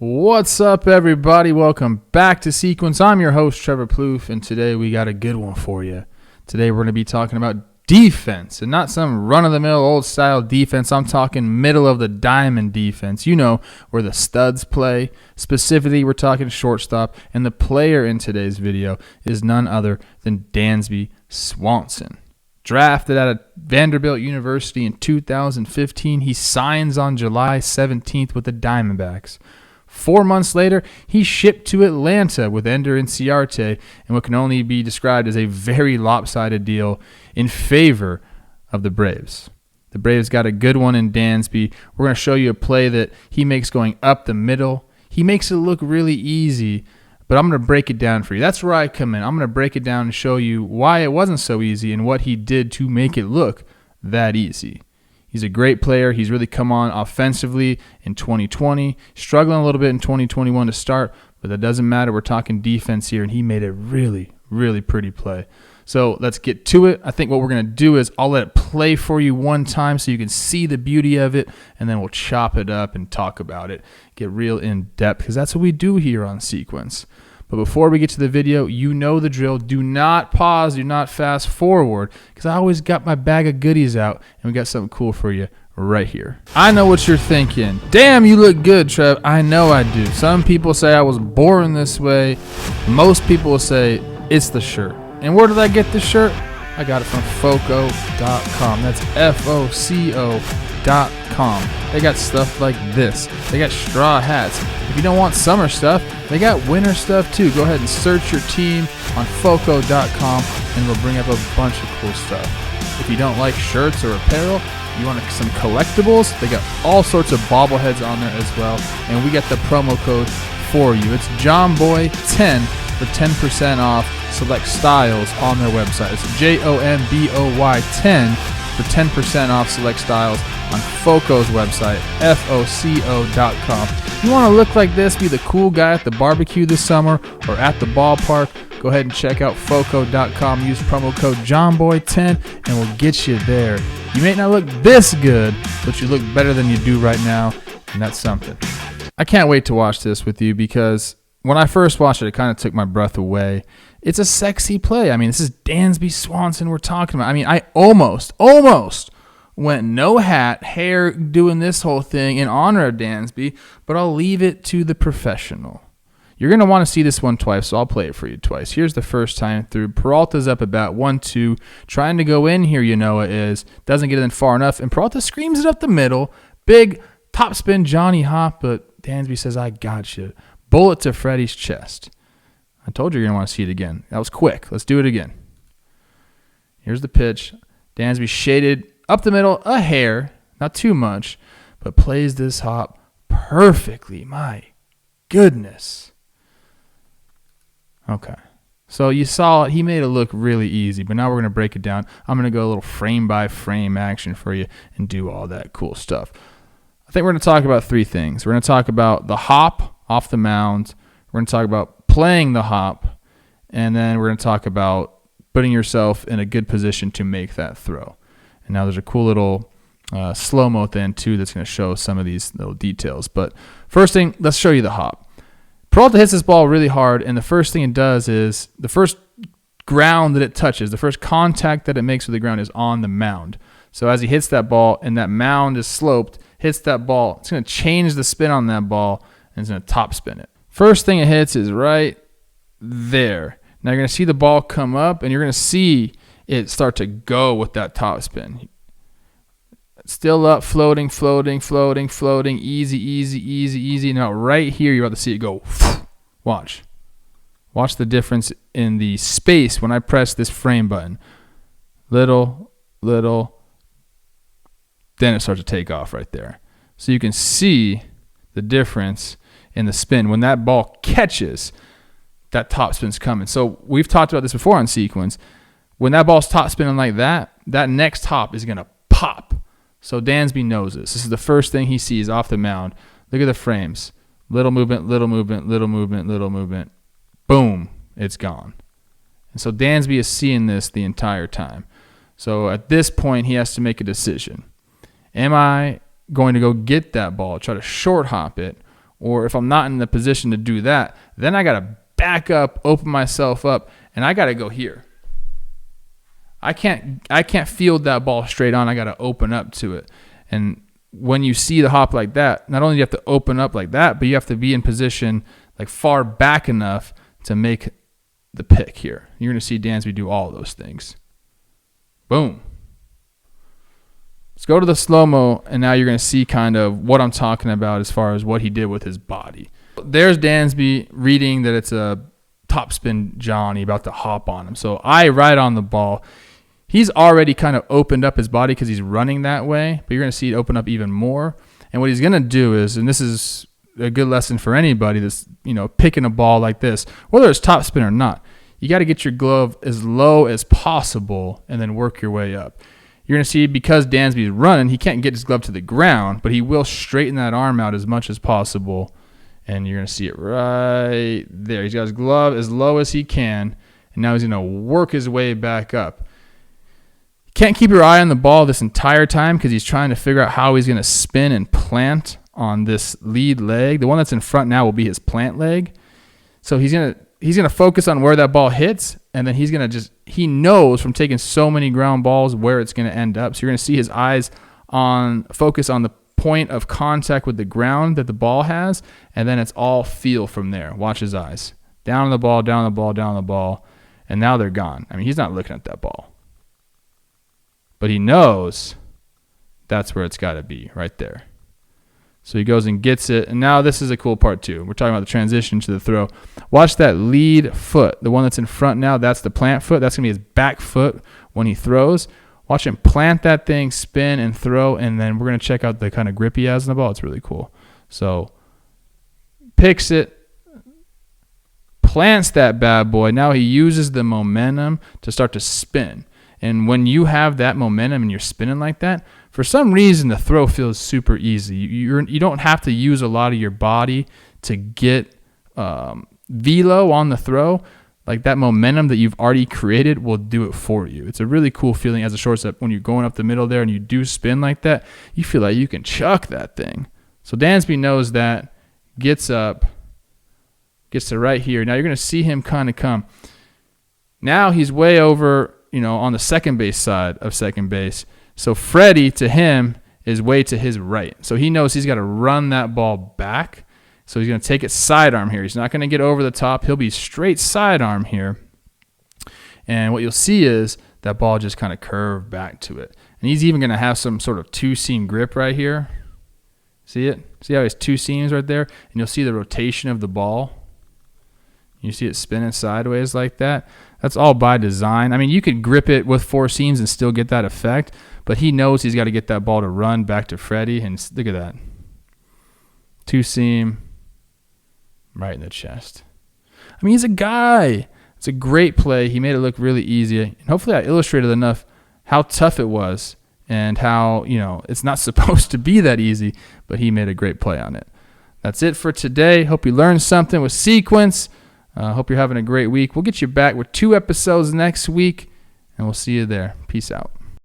What's up, everybody? Welcome back to Sequence. I'm your host, Trevor Plouffe, and today we got a good one for you. Today we're going to be talking about defense, and not some run-of-the-mill old-style defense. I'm talking middle-of-the-diamond defense. You know, where the studs play. Specifically, we're talking shortstop, and the player in today's video is none other than Dansby Swanson. Drafted out of Vanderbilt University in 2015, he signs on July 17th with the Diamondbacks. 4 months later, he shipped to Atlanta with Ender Inciarte in what can only be described as a very lopsided deal in favor of the Braves. The Braves got a good one in Dansby. We're going to show you a play that he makes going up the middle. He makes it look really easy, but I'm going to break it down for you. That's where I come in. I'm going to break it down and show you why it wasn't so easy and what he did to make it look that easy. He's a great player. He's really come on offensively in 2020, struggling a little bit in 2021 to start, but that doesn't matter. We're talking defense here, and he made a really, really pretty play. So let's get to it. I think what we're going to do is I'll let it play for you one time so you can see the beauty of it, and then we'll chop it up and talk about it, get real in-depth, because that's what we do here on Sequence. But before we get to the video, you know the drill. Do not pause. Do not fast forward, because I always got my bag of goodies out, and we got something cool for you right here. I know what you're thinking. Damn, you look good, Trev. I know I do. Some people say I was born this way. Most people will say it's the shirt. And where did I get the shirt? I got it from Foco.com. That's Foco.com. They got stuff like this. They got straw hats. If you don't want summer stuff, they got winter stuff too. Go ahead and search your team on Foco.com and it'll bring up a bunch of cool stuff. If you don't like shirts or apparel, you want some collectibles, they got all sorts of bobbleheads on there as well. And we got the promo code for you. It's JOHNBOY10 for 10% off select styles on their website. It's JONBOY10 for 10% off select styles on Foco's website, Foco.com. You want to look like this, be the cool guy at the barbecue this summer or at the ballpark, go ahead and check out Foco.com. Use promo code JOHNBOY10 and we'll get you there. You may not look this good, but you look better than you do right now, and that's something. I can't wait to watch this with you because when I first watched it, it kind of took my breath away. It's a sexy play. I mean, this is Dansby Swanson we're talking about. I mean, I almost went no hat, hair, doing this whole thing in honor of Dansby, but I'll leave it to the professional. You're going to want to see this one twice, so I'll play it for you twice. Here's the first time through. Peralta's up about 1-2, trying to go in here, it is. Doesn't get it in far enough, and Peralta screams it up the middle. Big topspin Johnny Hop, but Dansby says, I got you. Bullet to Freddie's chest. I told you you're going to want to see it again. That was quick. Let's do it again. Here's the pitch. Dansby shaded up the middle, a hair, not too much, but plays this hop perfectly. My goodness. Okay. So you saw it. He made it look really easy, but now we're going to break it down. I'm going to go a little frame-by-frame action for you and do all that cool stuff. I think we're going to talk about three things. We're going to talk about the hop off the mound. We're going to talk about playing the hop, and then we're going to talk about putting yourself in a good position to make that throw. And now there's a cool little slow-mo at the end, too, that's going to show some of these little details. But first thing, let's show you the hop. Peralta hits this ball really hard, and the first thing it does is the first ground that it touches, the first contact that it makes with the ground is on the mound. So as he hits that ball, and that mound is sloped, hits that ball, it's going to change the spin on that ball, and it's going to top spin it. First thing it hits is right there. Now you're going to see the ball come up, and you're going to see it start to go with that top spin. Still up, floating, easy. Now right here, you're about to see it go. Watch. Watch the difference in the space when I press this frame button. Little, then it starts to take off right there. So you can see the difference in the spin. When that ball catches, that top spin's coming. So we've talked about this before on Sequence. When that ball's top spinning like that, that next hop is going to pop. So Dansby knows this. This is the first thing he sees off the mound. Look at the frames. Little movement. Boom, it's gone. And so Dansby is seeing this the entire time. So at this point, he has to make a decision. Am I going to go get that ball, try to short hop it, or if I'm not in the position to do that, then I got to back up, open myself up, and I got to go here. I can't field that ball straight on. I got to open up to it. And when you see the hop like that, not only do you have to open up like that, but you have to be in position like far back enough to make the pick here. You're going to see Dansby do all those things. Boom. Let's go to the slow-mo, and now you're going to see kind of what I'm talking about as far as what he did with his body. There's Dansby reading that it's a topspin Johnny about to hop on him. So I ride on the ball. He's already kind of opened up his body because he's running that way, but you're going to see it open up even more. And what he's going to do is, and this is a good lesson for anybody that's, picking a ball like this, whether it's topspin or not, you got to get your glove as low as possible and then work your way up. You're going to see because Dansby's running, he can't get his glove to the ground, but he will straighten that arm out as much as possible. And you're going to see it right there. He's got his glove as low as he can, and now he's going to work his way back up. You can't keep your eye on the ball this entire time because he's trying to figure out how he's going to spin and plant on this lead leg. The one that's in front now will be his plant leg. So he's going to focus on where that ball hits, and then he knows from taking so many ground balls where it's going to end up. So you're going to see his eyes focus on the point of contact with the ground that the ball has, and then it's all feel from there. Watch his eyes. Down the ball, down the ball, down the ball, and now they're gone. I mean, he's not looking at that ball. But he knows that's where it's got to be, right there. So he goes and gets it, and now this is a cool part too. We're talking about the transition to the throw. Watch that lead foot, the one that's in front now, that's the plant foot. That's going to be his back foot when he throws. Watch him plant that thing, spin, and throw, and then we're going to check out the kind of grip he has in the ball. It's really cool. So picks it, plants that bad boy. Now he uses the momentum to start to spin. And when you have that momentum and you're spinning like that, for some reason the throw feels super easy. You don't have to use a lot of your body to get velo on the throw. Like that momentum that you've already created will do it for you. It's a really cool feeling as a shortstop when you're going up the middle there and you do spin like that. You feel like you can chuck that thing. So Dansby knows that, gets up, gets to right here. Now you're going to see him kind of come. Now he's way over, on the second base side of second base. So Freddie, to him, is way to his right. So he knows he's got to run that ball back. So he's going to take it sidearm here. He's not going to get over the top. He'll be straight sidearm here. And what you'll see is that ball just kind of curve back to it. And he's even going to have some sort of two-seam grip right here. See it? See how he has two seams right there? And you'll see the rotation of the ball. You see it spinning sideways like that. That's all by design. I mean, you could grip it with four seams and still get that effect, but he knows he's got to get that ball to run back to Freddie, and look at that. Two seam right in the chest. I mean, he's a guy. It's a great play. He made it look really easy, and hopefully I illustrated enough how tough it was and how, it's not supposed to be that easy, but he made a great play on it. That's it for today. Hope you learned something with sequence. Hope you're having a great week. We'll get you back with 2 episodes next week, and we'll see you there. Peace out.